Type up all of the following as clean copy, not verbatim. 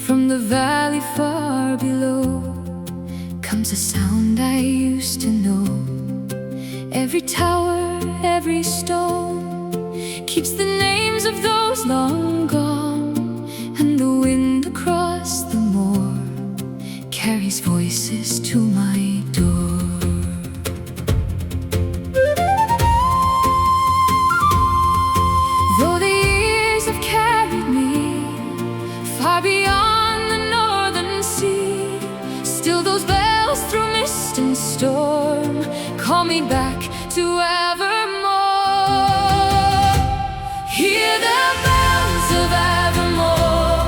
From the valley far below comes a sound I used to know. Every tower, every stone keeps the names of those long gone. And the wind across the moor carries voices to my door. Though the years have carried me far beyond the northern sea, still those bells through mist and storm call me back to Evermore. Hear the bells of Evermore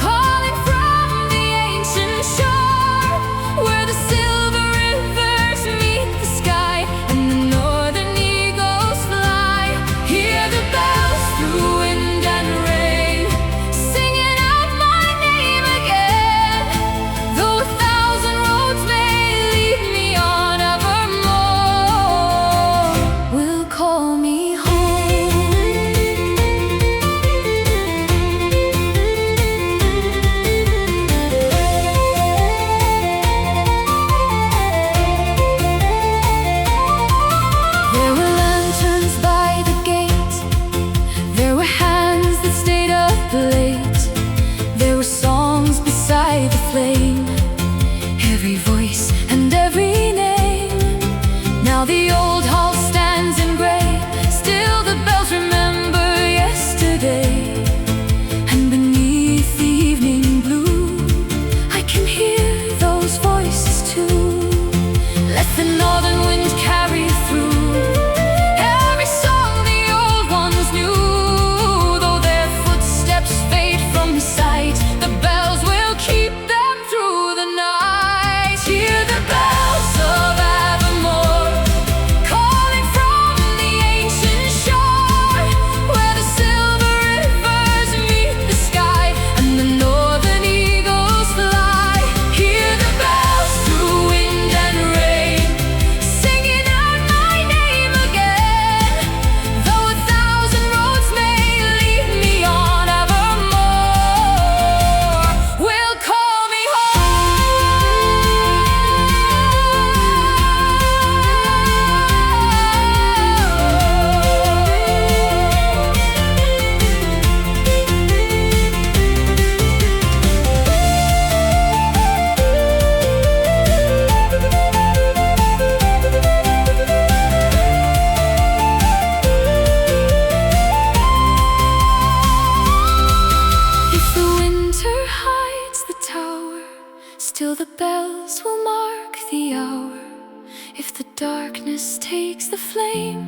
calling from the ancient shore, where the silver rivers meet the sky and the northern eagles fly. Hear the bells through wind and rain, singing out my name again. Though 1,000 roads may lead me on, Evermore will call me home. There were lanterns by the gate, there were hands that stayed up late, there were songs beside the flame, every voice and every name. Now the old hall stands in gray, still the bells remember yesterday. And beneath the evening blue, I can hear those voices too. Let the northern wind carry through every song the old ones knew. Though their footsteps fade from sight, the bells will keep them through the night. Hear the bells of Evermore calling from the ancient shore, where the silver rivers meet the sky and the northern eagles fly. Hear the bells through wind and rain, singing out my name again. Though 1,000 roads may lead me on, Evermore will call me If the winter hides the tower, still the bells will mark the hour. If the darkness takes the flame,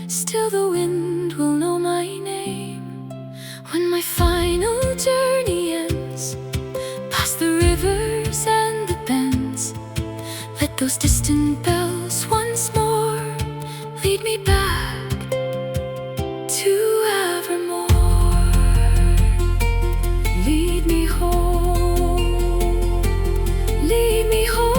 still the wind will know my name. When my final journey ends, past the rivers and the bends, let those distant bells once more lead me back to Evermore. Lead me home, lead me home.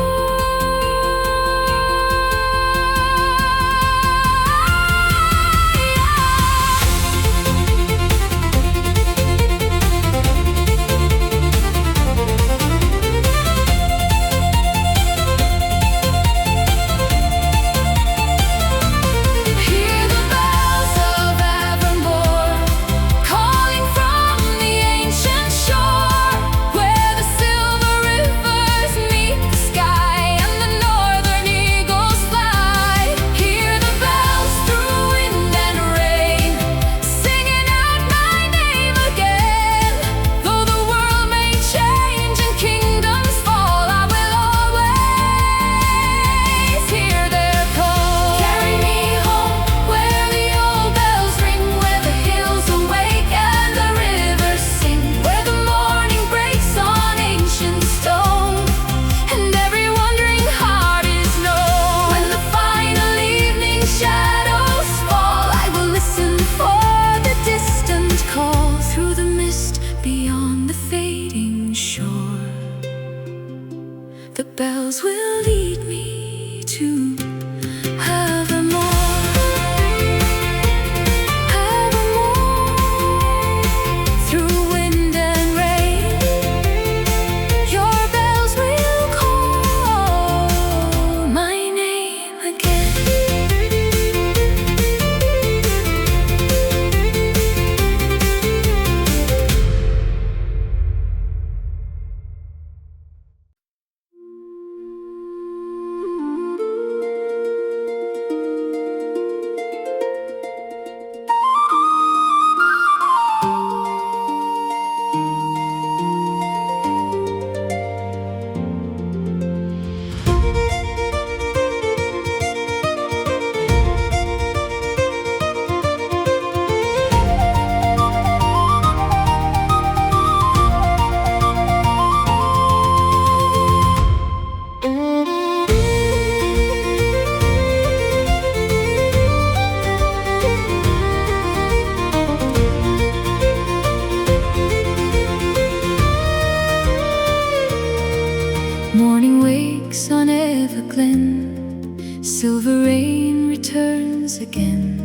glen, silver rain returns again.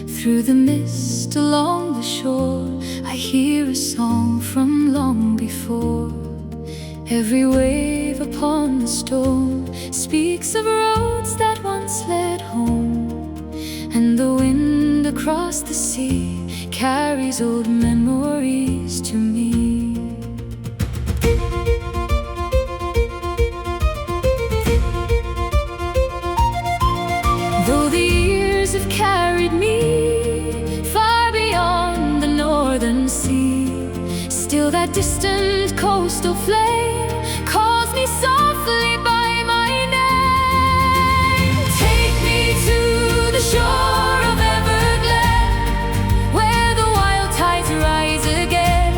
Through the mist along the shore, I hear a song from long before. Every wave upon the storm speaks of roads that once led home, and the wind across the sea carries old memories to me. Though the years have carried me far beyond the northern sea, still that distant coastal flame calls me softly by my name. Take me to the shore of EVERGLEN, where the wild tides rise again,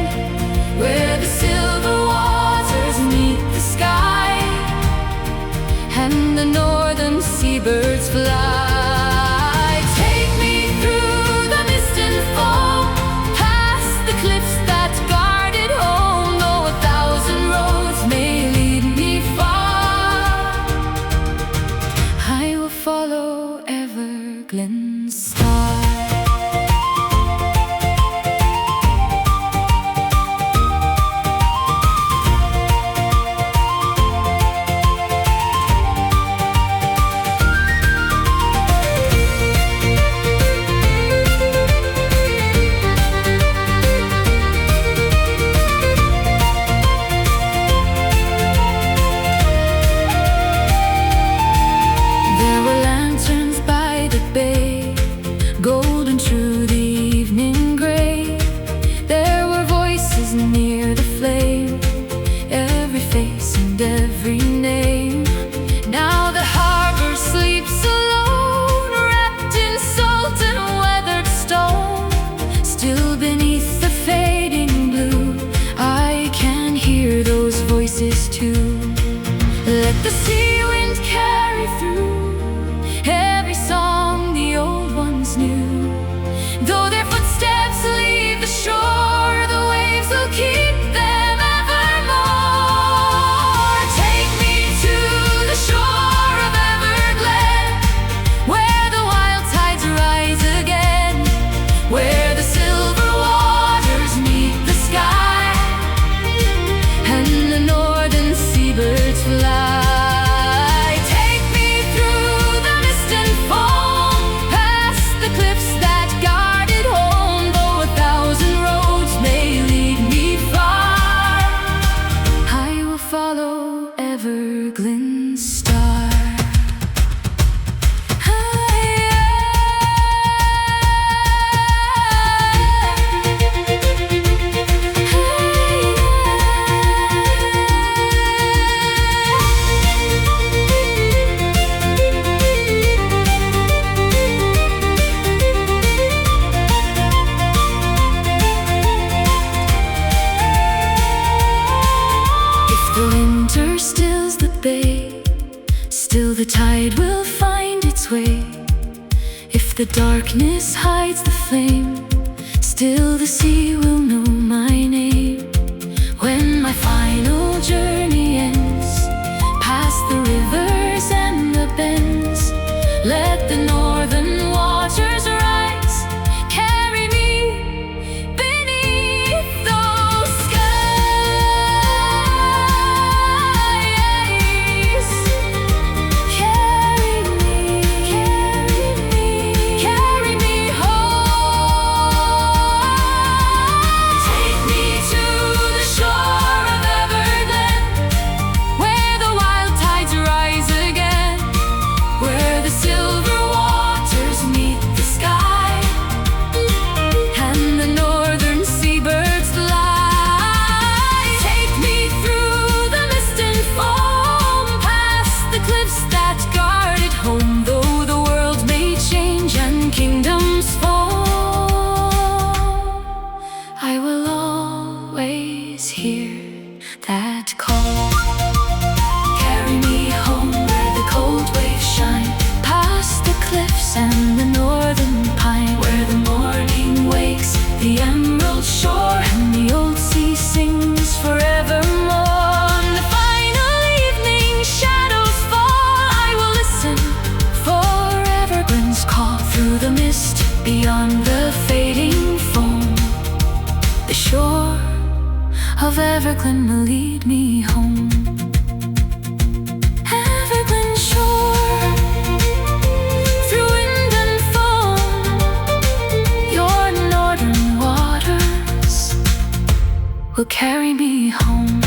where the silver waters meet the sky, and the northern seabirds fly. Follow EVERGLEN's star. Golden through the evening gray, there were voices near the flame, every face and every name. Now the harbor sleeps alone, wrapped in salt and weathered stone. Still beneath the fading blue, I can hear those voices too. Let the sea wind carry through every song the old ones knew. Though their footsteps leave the shore, the waves will keep them evermore. Take me to the shore of EVERGLEN, where the wild tides rise again, where the silver waters meet the sky, and the northern seabirds fly. Follow EVERGLEN's star. The winter stills the bay, still the tide will find its way. If the darkness hides the flame, still the sea will know my name. When my final journey ends, past the rivers and the bends, let the northern waters rise, carry me beneath those skies. Carry me home. Take me to the shore of EVERGLEN, where the wild tides rise again, where the silver waters meet the sky, and the northern seabirds fly. Take me through the mist and foam, past the cliffs that guarded home. Though the world may change and kingdoms fall, I will always hear that call. Carry me home where the cold waves shine, past the cliffs and the northern pine, where the morning wakes the emerald shore, and the old sea sings forevermore. On the final evening shadows fall, I of EVERGLEN will lead me home. EVERGLEN shore, through wind and foam, your northern waters will carry me home.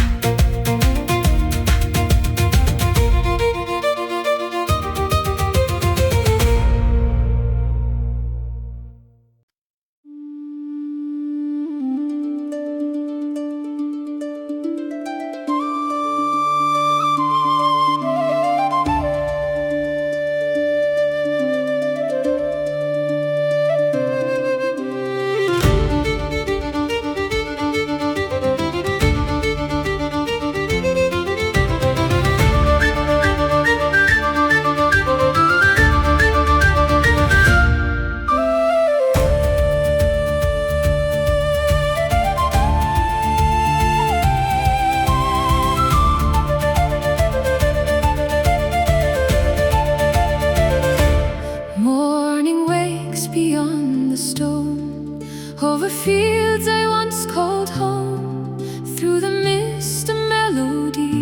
Beyond the stone, over fields I once called home, through the mist a melody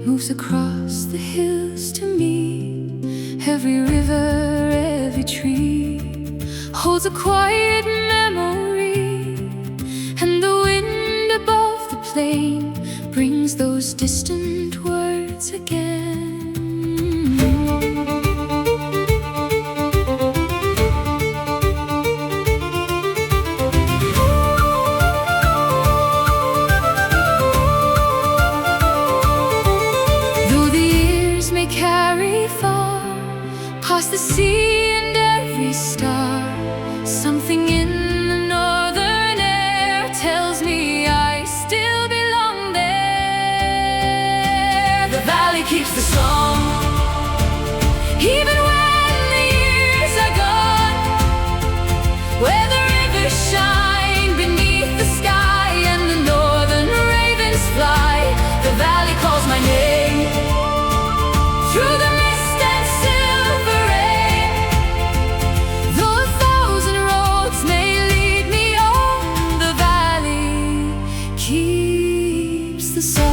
moves across the hills to me. Every river, every tree holds a quiet memory, and the wind above the plain brings those distant words again. Carry far past the sea and every star, something in the northern air tells me I still belong there. The valley keeps the song, even when the years are gone, where the rivers shine beneath the sky and the northern ravens fly. The valley calls my name through the mist and silver rain. Though 1,000 roads may lead me on, the valley keeps the song.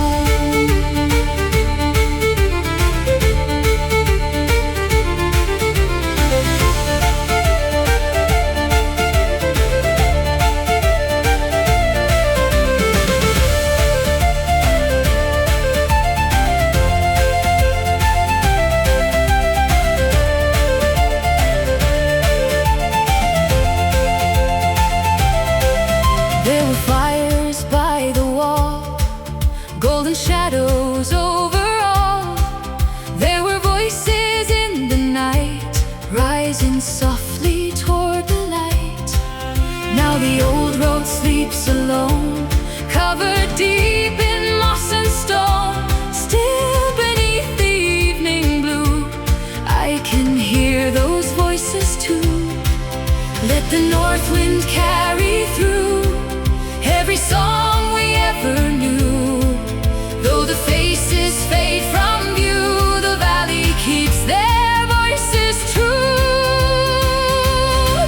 There were fires by the wall, golden shadows over all. There were voices in the night, rising softly toward the light. Now the old road sleeps alone, covered deep in moss and stone. Still beneath the evening blue, I can hear those voices too. Let the north wind carry through every song we ever knew. Though the faces fade from view, the valley keeps their voices true.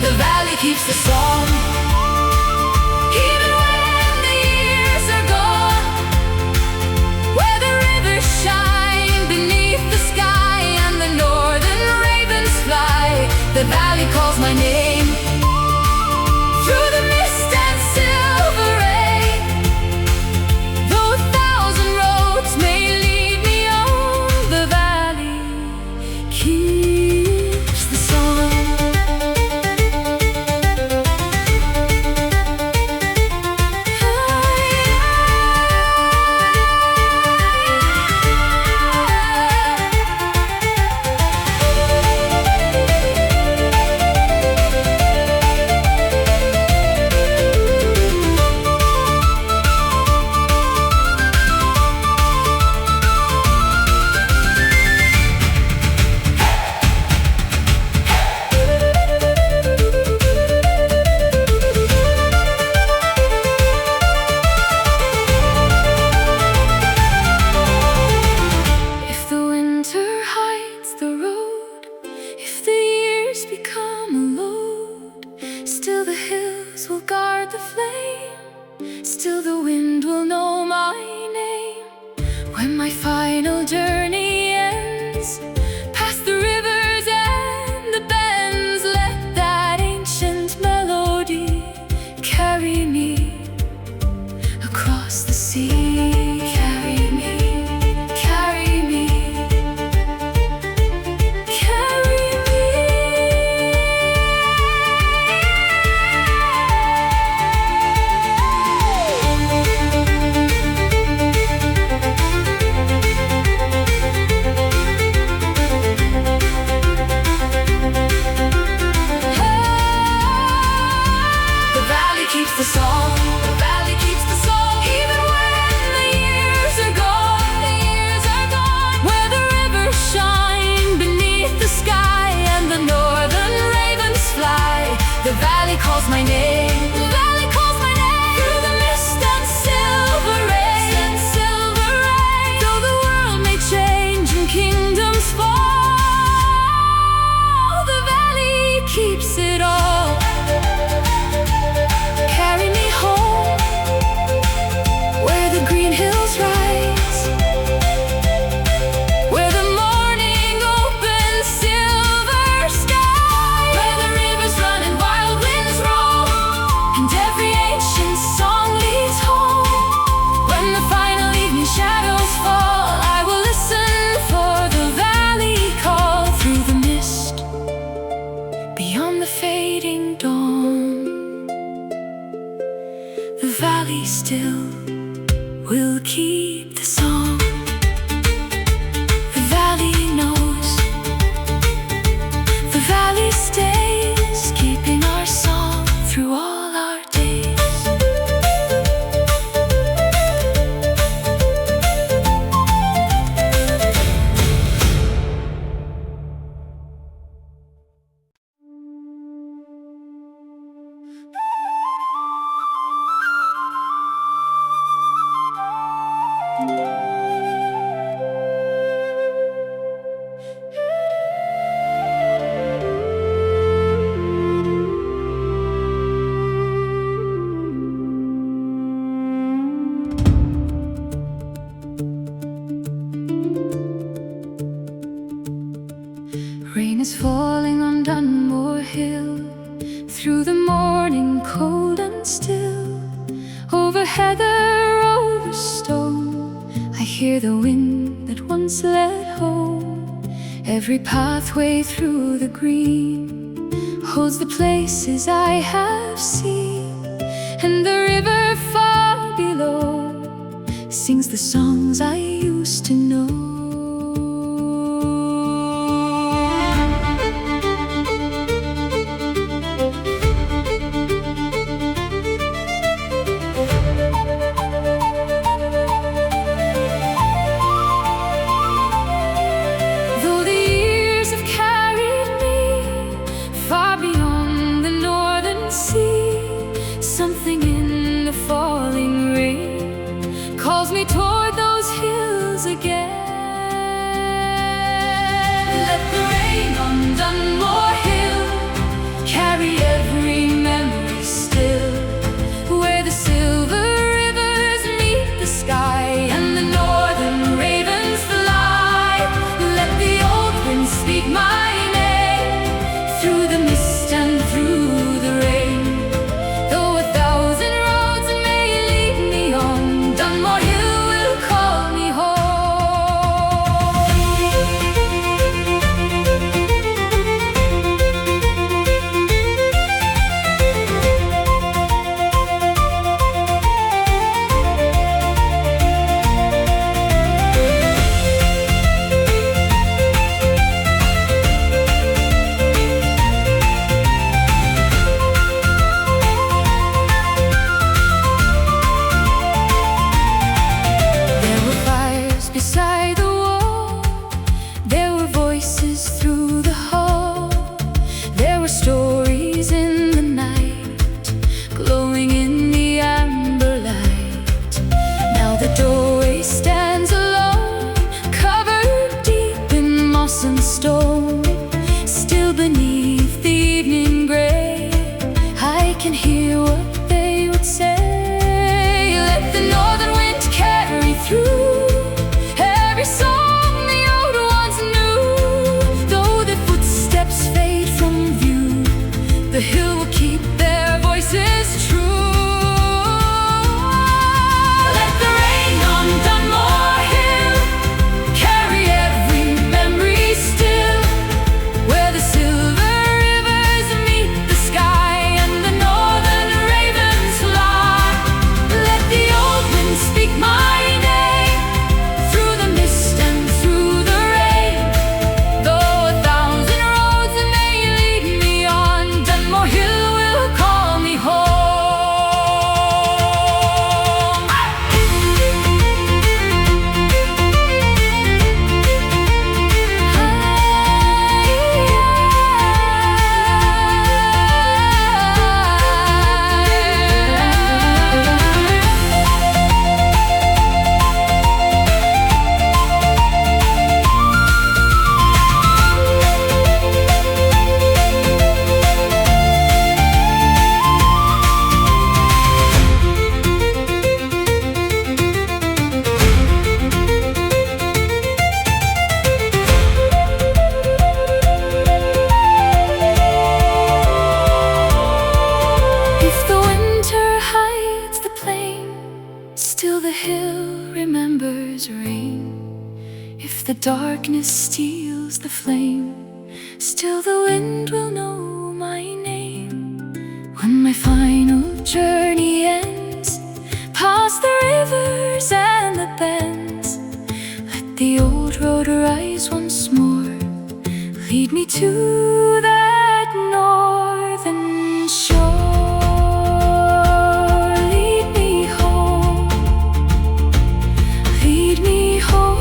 The valley keeps the song, even when calls my name. The valley calls my name. Through the mist and silver rain. Though the world may change and kingdoms fall, the valley keeps it all. Carry me home where the green hills rise, where the morning opens silver sky, where the rivers run and wild winds roll, and every ancient song leads home. When the final evening shadows fall, I will listen for the valley call. Through the mist, beyond the fading dawn, the valley still will keep the song. The valley knows, the valley stays, keeping our song through all our days. Rain is falling on Dunmore Hill, through the morning cold and still. Over heather, over stone, I hear the wind that once led home. Every pathway through the green holds the places I have seen, and the river far below sings the songs I used to know. Something in the falling rain calls me toward those hills again. Let the rain on Dunmore Hill carry every memory still, where the silver rivers meet the sky and the northern ravens fly. Let the old wind speak my name through the mist and through the rain. Though 1,000 roads may lead me on, Dunmore Hill will call embers reign, if the darkness steals the flame, still the wind will know my name. When my final journey ends, past the rivers and the bends, let the old road rise once more, lead me to that northern shore. Lead me home, lead me home.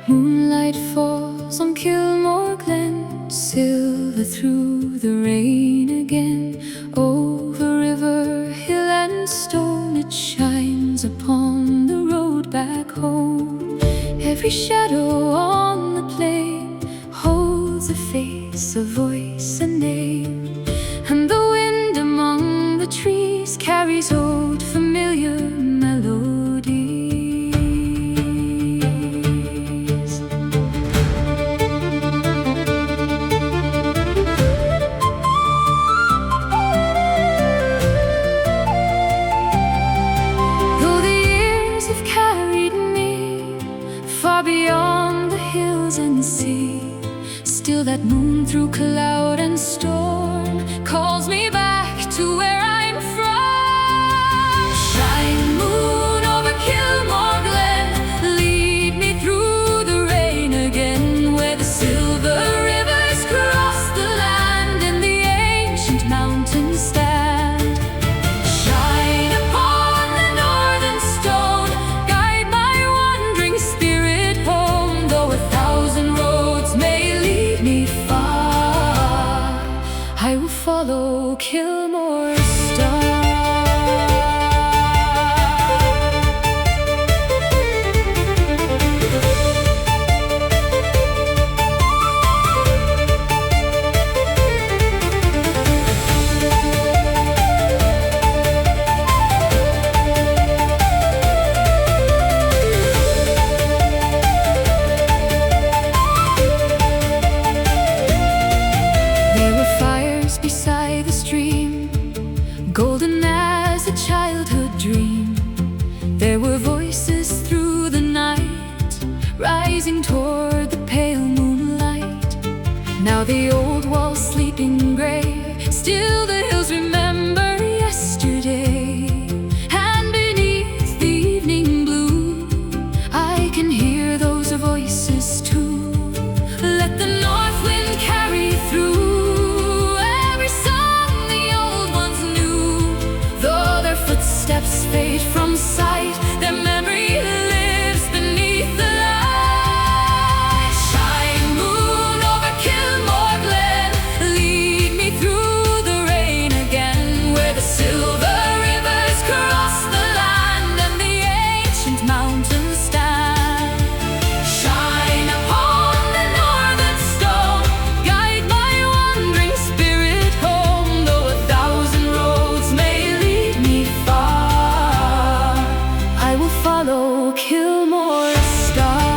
Moonlight falls on Kilmore Glen, silver through the rain again. Over river, hill and stone, it shines upon the road back home. Every shadow on the plain holds a face, a voice, a name, and the wind among the trees carries old familiar melodies. Far beyond the hills and the sea, still that moon through cloud and storm calls me back to where I'm from. Shine moon over Kilmore Glen, lead me through the rain again, where the silver rivers cross the land and the ancient mountains stand. Shine upon the northern stone, guide my wandering spirit home, though 1,000 roads may lead me far, I will follow Kilmore's star. There were fires beside the stream, old walls sleeping gray, still the hills remember yesterday. And beneath the evening blue, I can hear those voices too. Let the north wind carry through every song the old ones knew. Though their footsteps fade from sight, their memory lives beneath the light. Shine, moon, over KILMORE Glen, lead me through the rain again, where the silver rivers cross the land and the ancient mountains stand. Shine upon the northern stone, guide my wandering spirit home. Though 1,000 roads may lead me far, I will follow KILMORE's star.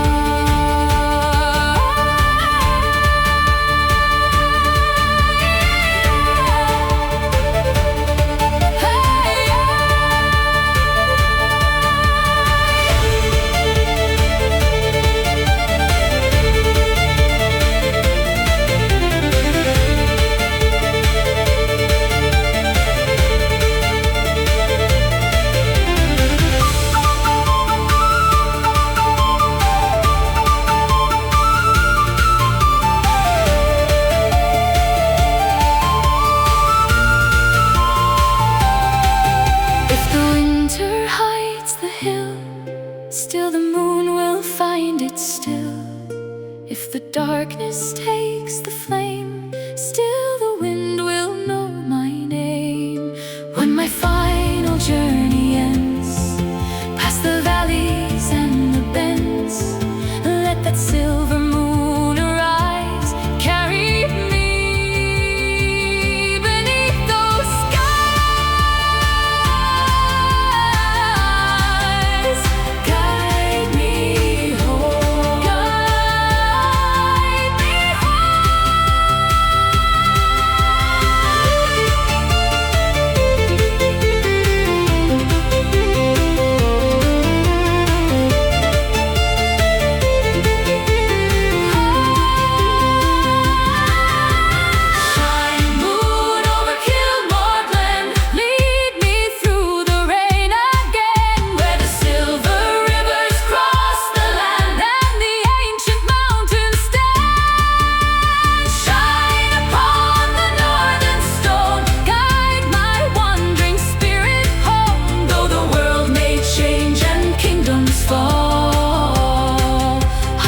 If the winter hides the hill, still the moon will find it still. If the darkness takes the flame, still the wind will know my name. When my final journey ends, past the valleys and the bends, let that silver moon arise, carry me beneath those skies. Guide me home, guide me Shine, moon, over KILMORE Glen, lead me through the rain again, where the silver rivers cross the land and the ancient mountains stand. Shine upon the northern stone, guide my wandering spirit home. Though the world may change and kingdoms fall,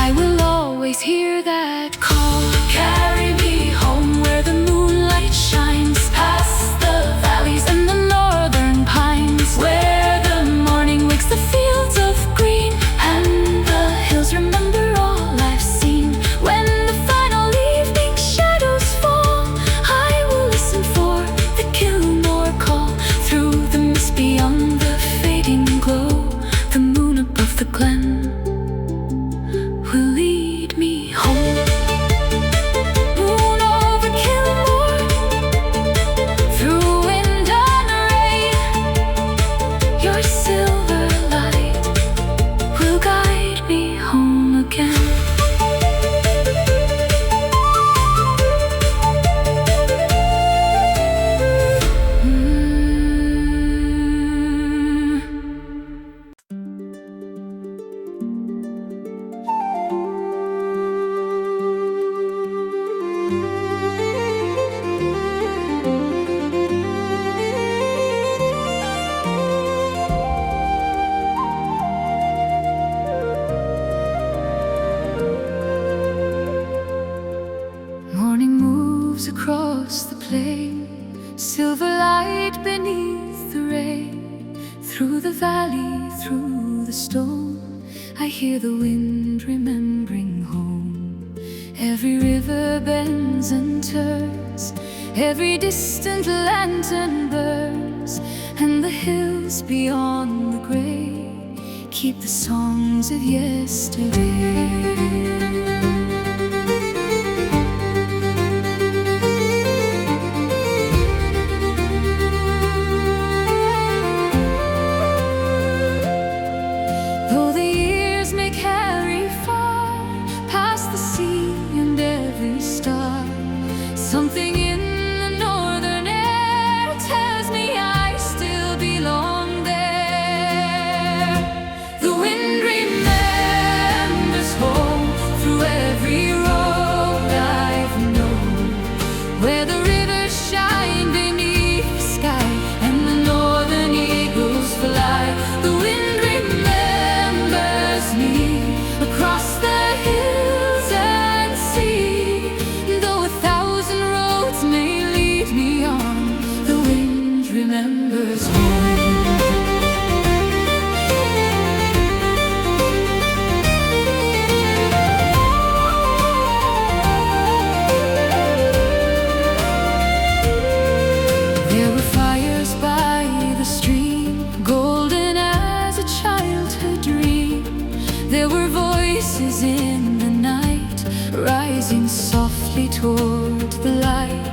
I will always hear that call. Carry me home where the moonlight shines, past the valleys and the northern pines, where the morning wakes the fields of green and the hills remember all I've seen. When the final evening shadows fall, I will listen for the KILMORE call. Through the mist beyond the fading glow, the moon above the glen will lead me home. Moon over KILMORE, through wind and rain, your silver light will guide me home again. Morning moves across the plain, silver light beneath the rain. Through the valley, through the storm, I hear the wind remembering home. Every river bends and turns, every distant lantern burns, and the hills beyond the gray keep the songs of yesterday. Something in the northern air tells me I still belong there. The wind remembers home through every road I've known, where the rivers shine beneath the sky and the northern eagles fly. The wind remembers me across the hills and sea. Though 1,000 roads may lead me on, the wind remembers home. There were fires by the stream, golden as a childhood dream. There were voices in the night, rising softly toward the light.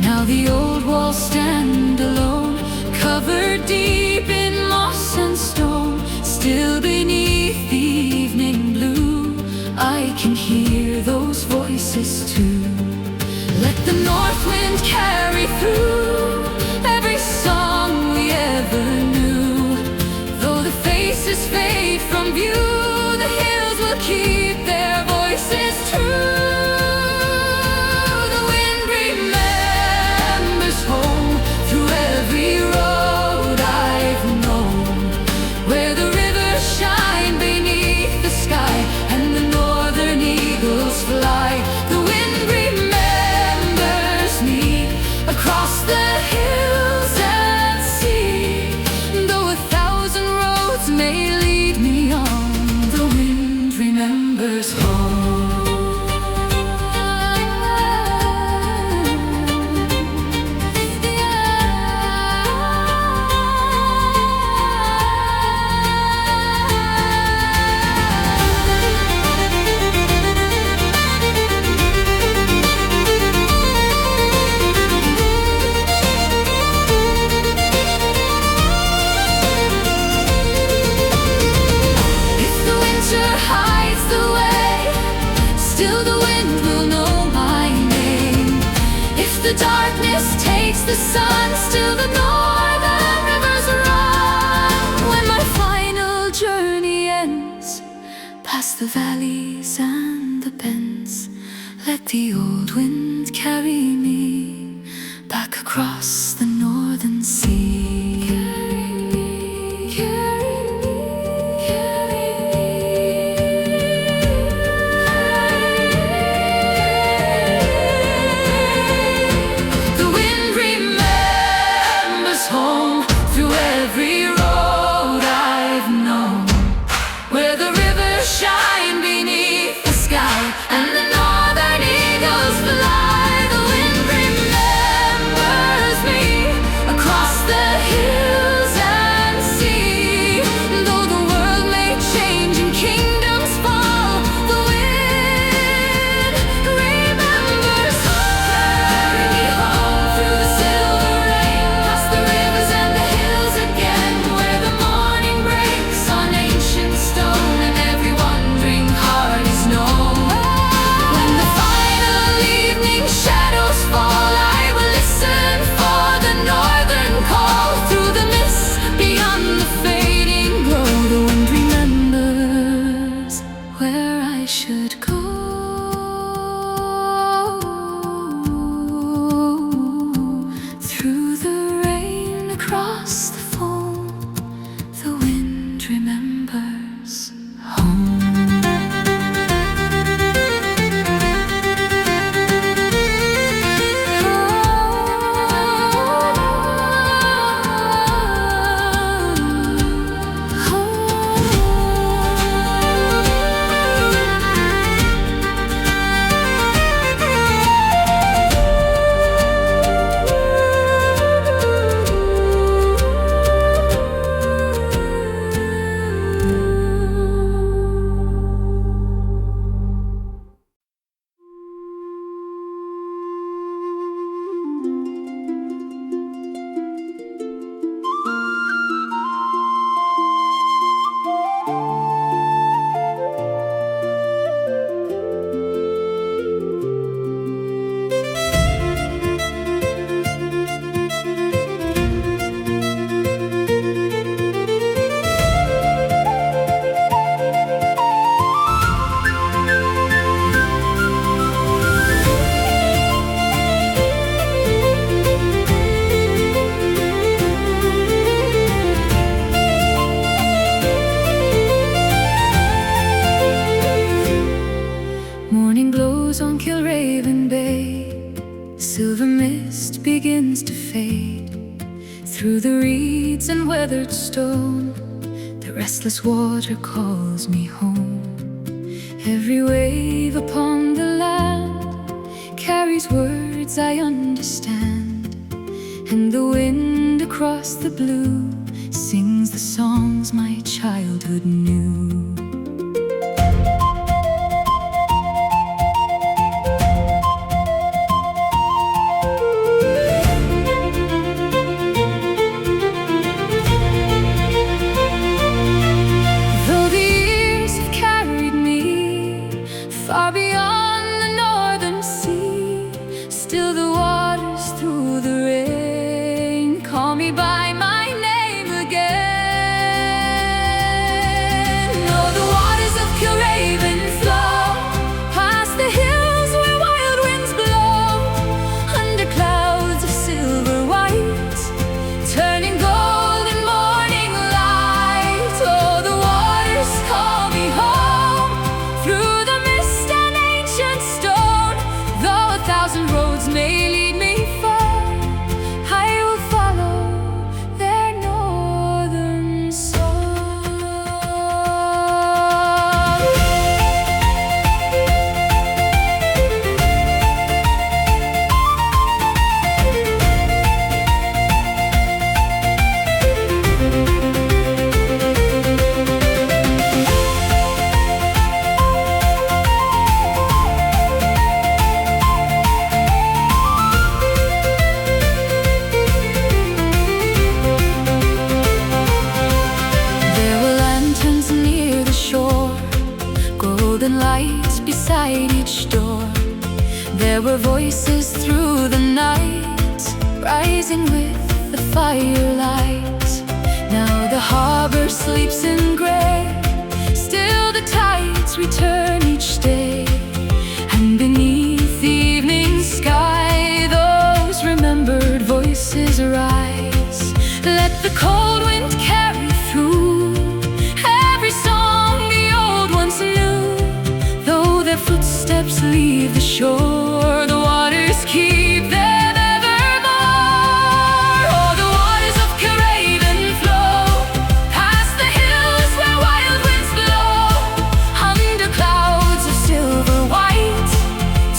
Now the old walls stand alone, covered deep in moss and stone. Still beneath the evening blue, I can hear those voices too. Let the north wind carry through every song we ever knew. Though the faces fade from view, the hills will keep their voices true. The wind remembers home through every road I've known, where the rivers shine beneath the sky and the northern eagles fly. The wind remembers me across the hills and sea. Though 1,000 roads may lead me on, the wind remembers home. If the winter hides the way, still the wind will know my name. If the darkness takes the sun, still the northern rivers run. When my final journey ends, past the valleys and the bends, let the old wind carry me back across the northern sea. Carry me, carry me. The wind remembers home through every road I've known, where the rivers shine beneath the sky and the northern eagles fly. The wind remembers me silver mist begins to fade. Through the reeds and weathered stone, the restless water calls me home. Every wave upon the land carries words I understand, and the wind across the blue sings the songs my childhood knew. Far beyond the northern sea, still the waters through the rain call me by my name again. Oh, the waters of KILRAVEN flow past the hills where wild winds blow, under clouds of silver white, turning gold in morning light. Oh, the waters call me home through the stone. Though 1,000 roads may lead me far, I will follow their northern song. Golden lights beside each door. There were voices through the night, rising with the firelight. Now the harbor sleeps in gray, still the tides return each day. And beneath the evening sky, those remembered voices rise. Let the cold wind carry through every song the old ones knew. Their footsteps leave the shore, the waters keep them evermore. Oh, the waters of KILRAVEN flow past the hills where wild winds blow, under clouds of silver white,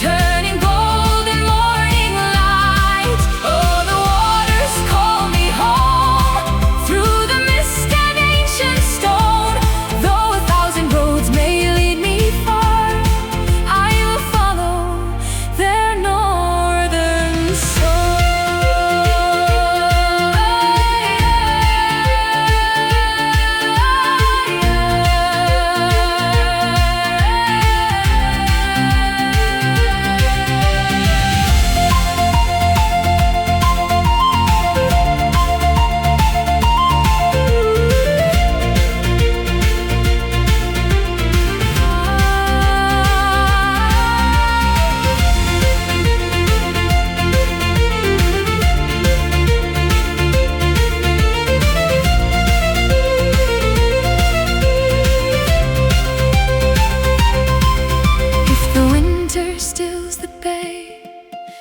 turning gold in morning light. Oh, the waters call me home through the mist and ancient stone. Though 1,000 roads may lead me far, their northern stills the bay,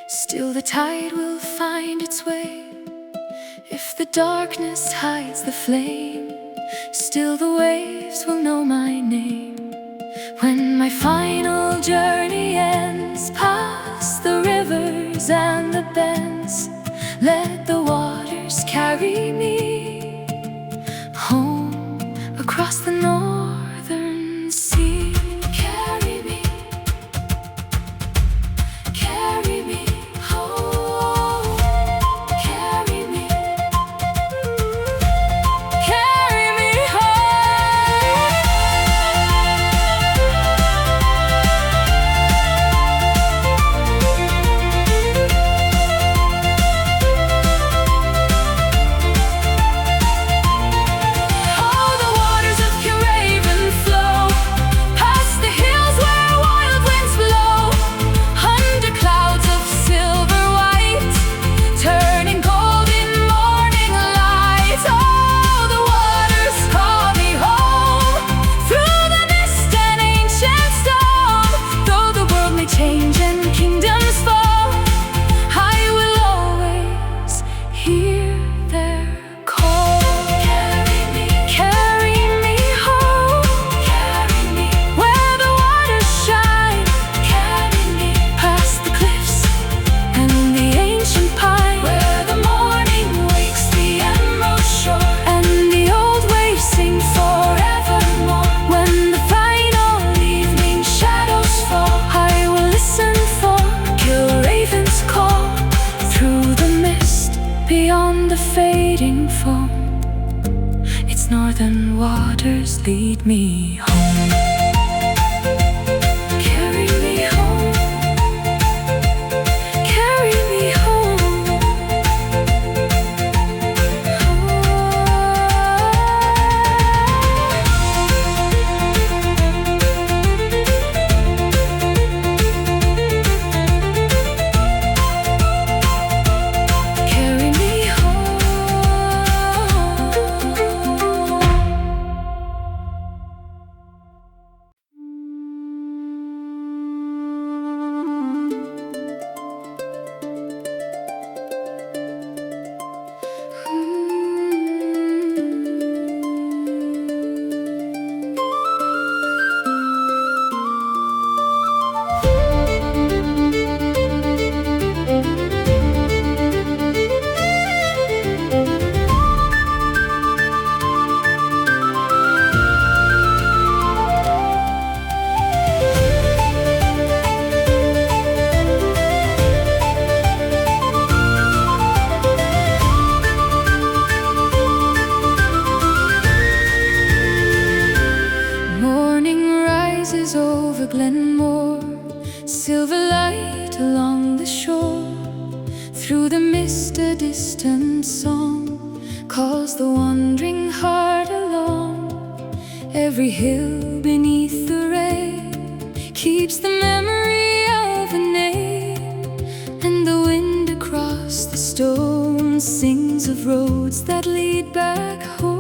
still the tide will find its way. If the darkness hides the flame, still the waves will know my name. When my final journey ends, past the rivers and the bends, let the waters carry me home across the northern sea. Carry me home. Carry me home. waters lead me home. Carry me home. Carry me home. Carry me over Glenmore, silver light along the shore. Through the mist a distant song calls the wandering heart along. Every hill beneath the rain keeps the memory of a name, and the wind across the stones sings of roads that lead back home.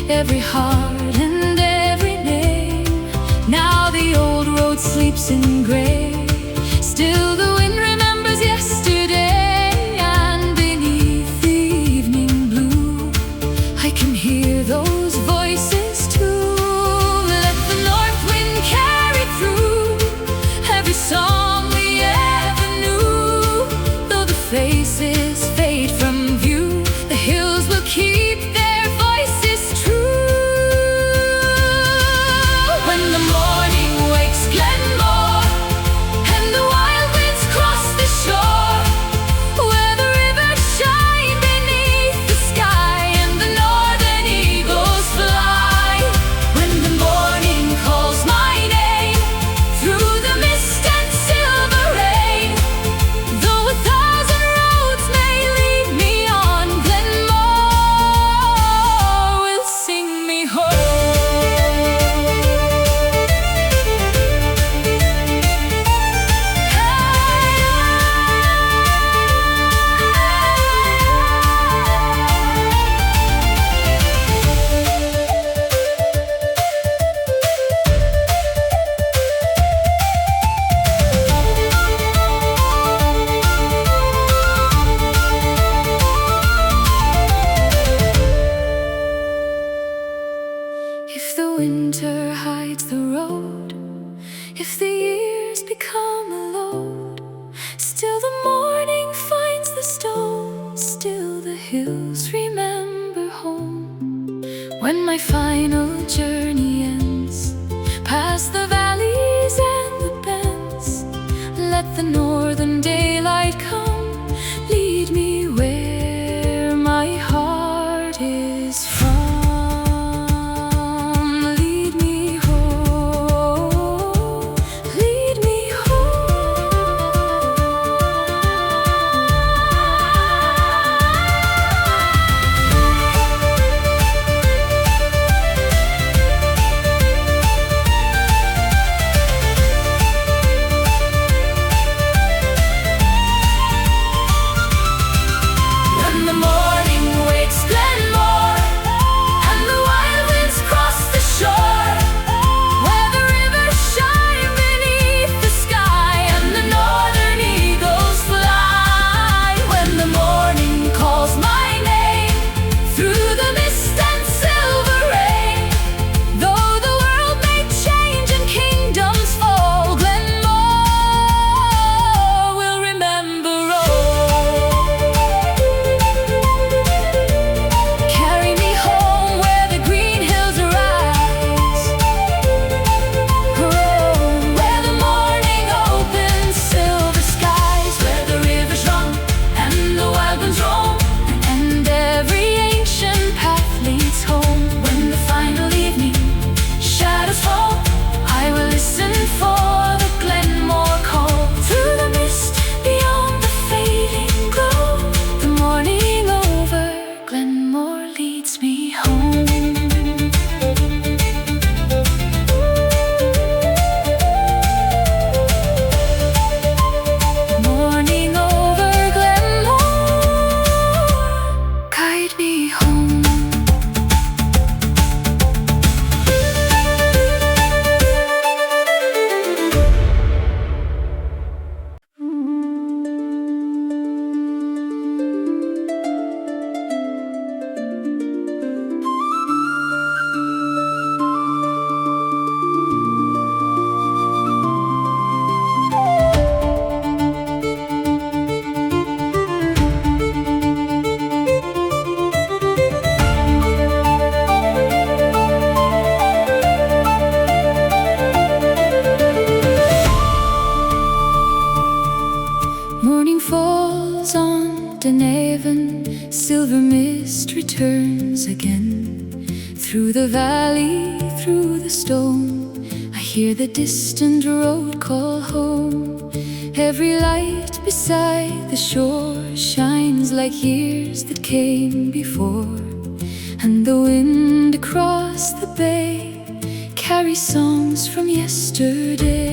Every heart and every name. Now the old road sleeps in grey. Still the wind remembers yesterday, and beneath the evening blue I can hear those voices too. Let the north wind carry through every song we ever knew. Though the faces fade from view, the hills will keep their voices true. When the morning wakes Glenmore, and the wild winds cross the shore, where the rivers shine beneath the sky, and the northern eagles fly. When the morning calls my name through the mist and silver rain, though a thousand roads may lead me on, Glenmore will sing me home. If the winter hides the road, if the years become a load, still the morning finds the stone, still hills remember home. When my final journey ends, past the valleys and the bends, let the northern daylight come, lead me where my heart is from. Lead me home, lead me DUNAVEN, silver mist returns again. Through the valley, through the stone, I hear the distant road call home. Every light beside the shore shines like years that came before, and the wind across the bay carries songs from yesterday.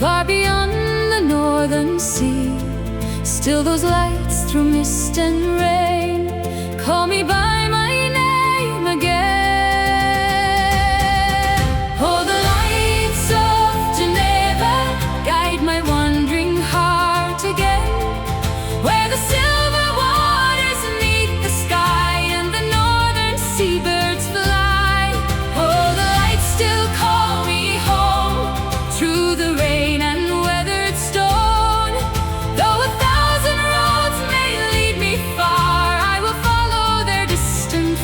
Far beyond the northern sea, still those lights through mist and rain call me by my name again. Oh, the lights of DUNAVEN guide my wandering heart again, where the silver waters meet the sky and the northern seabirds fly. Oh, the lights still call me home through the rain and weathered stone. Though 1,000 roads may lead me far, I will follow their distant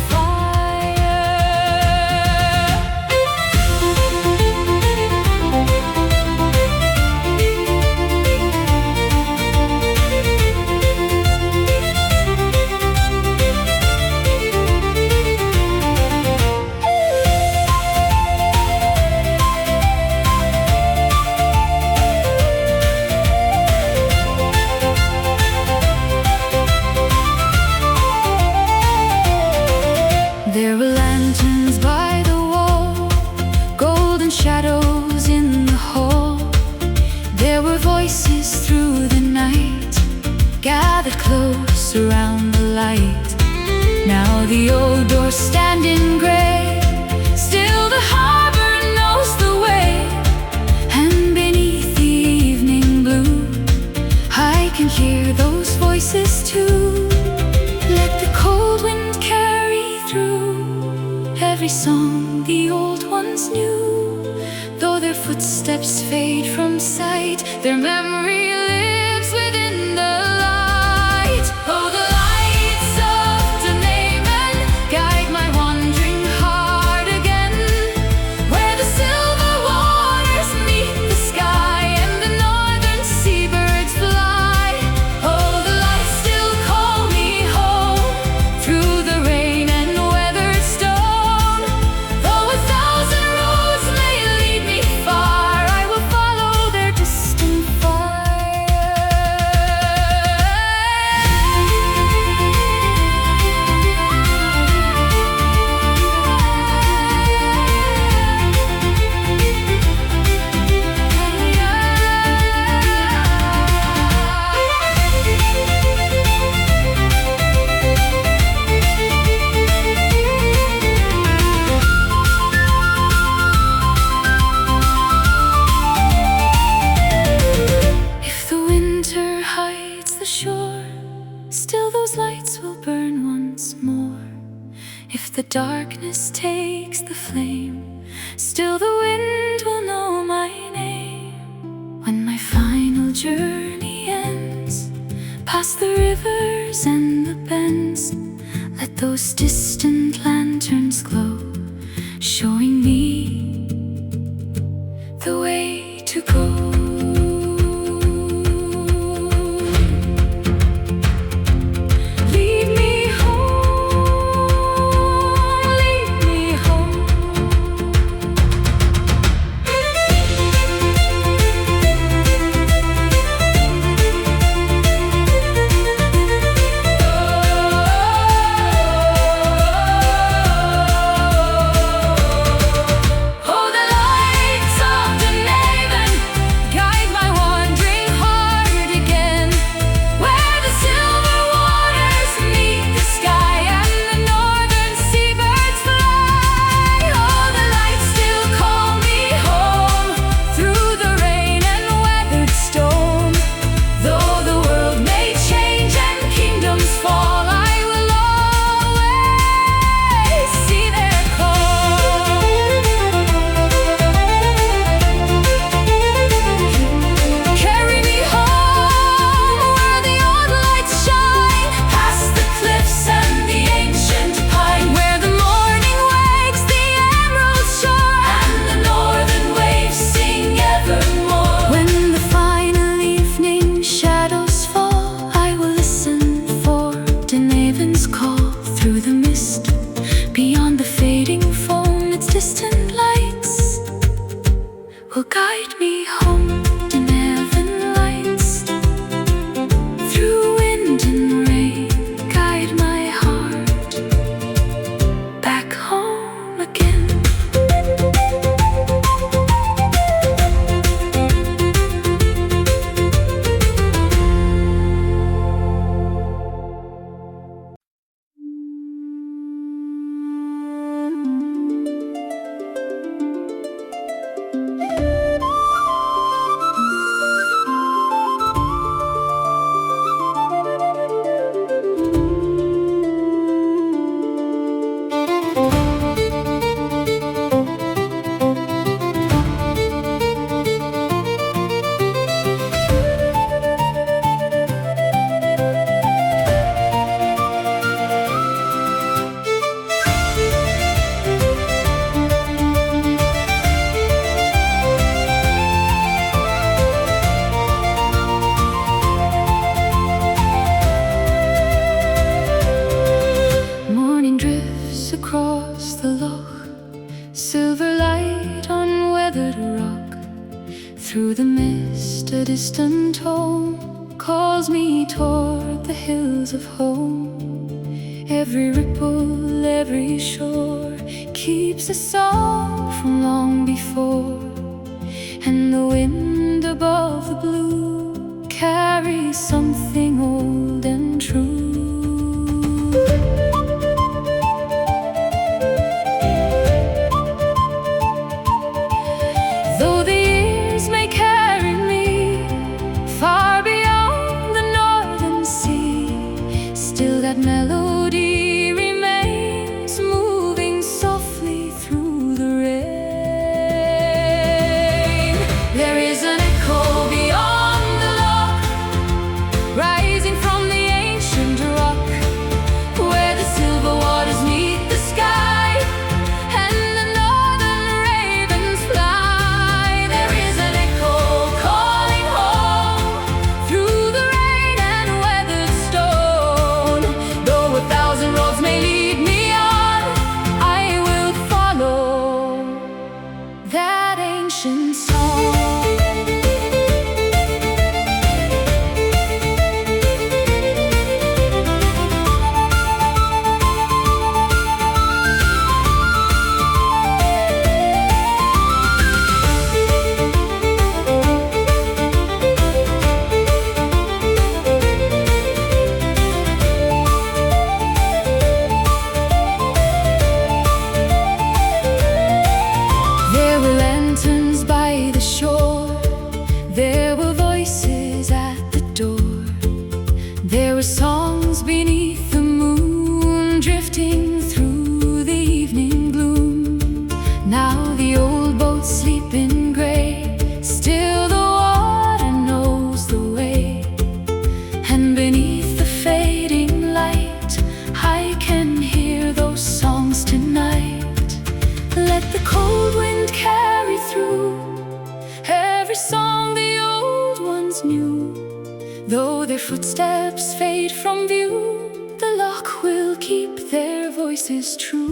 words fade from sight, their memory lives within the light. Oh, the lights of DUNAVEN guide my wandering heart again, where the silver waters meet the sky and the northern seabirds fly. Oh, the lights still call me home through the rain and weathered stone. Though a thousand roads may lead me far, I will follow their distant If the winter hides the shore, still those lights will burn once more. If the darkness takes the flame, still the wind will know my name. When my final journey ends, past the rivers and the bends, let those distant lanterns glow, showing me the way to go. Lead me home, lead me home. Oh, the lights of DUNAVEN guide my wandering heart again, where the silver waters meet the sky and the northern seabirds fly. Oh, the lights still call me home through the rain and weathered stone. Though the world may change and kingdoms fall, I will always see their call. Carry me home where the old lights shine, past the cliffs and the ancient pine, where the morning wakes the emerald shore and the northern waves sing evermore. When the final evening shadows fall, I will listen for DUNAVEN's call through the mist. Beyond the fading foam, its distant lights will guide me home. DUNAVEN lights, through wind and rain, guide my heart back home again. Morning drifts across the loch, silver light on weathered rock. Through the mist a distant tone calls me toward the hills of home. Every ripple, every shore keeps a song from long before, and the wind above the blue carries something old and true. Though the years may carry me far beyond the northern sea, still that melody remains, moving softly through the rain. There every song the old ones knew. Though their footsteps fade from view, the loch will keep their voices true.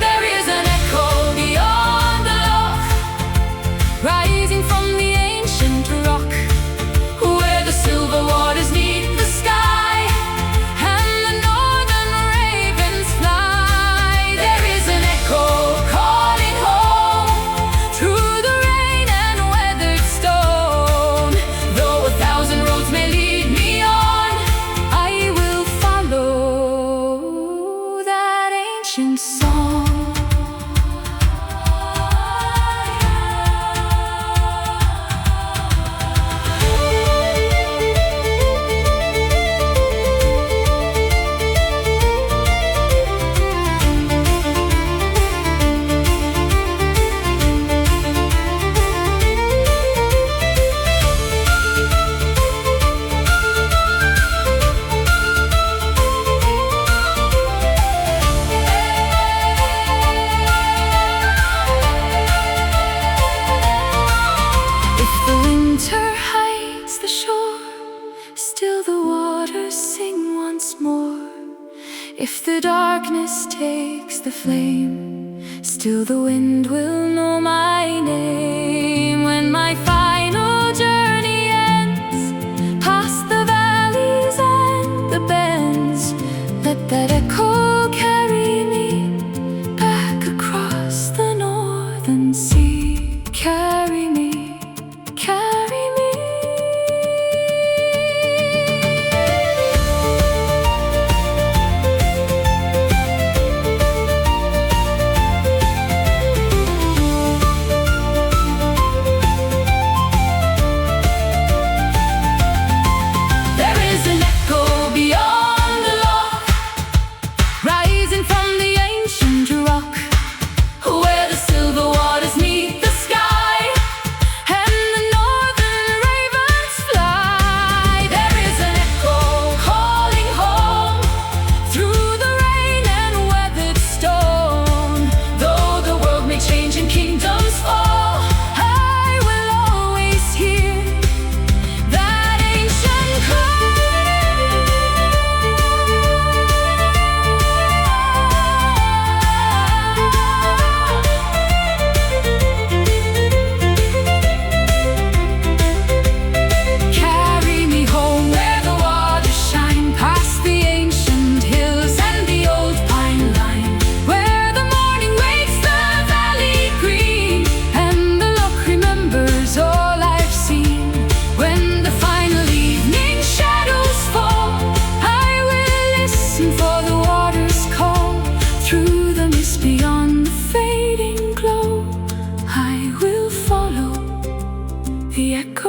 There is an echo beyond the loch, rising from the ancient rock, where the silver waters meet the sky, and the northern ravens fly. There is an echo calling home through the rain and weathered stone. Though 1,000 roads may lead me on, I will follow that ancient song. Still the waters sing once more. If the darkness takes the flame, still the wind will know my name. When my final journey ends, past the valleys and the bends, let that echo carry me back across the northern sea. Carry me, carry me. The echo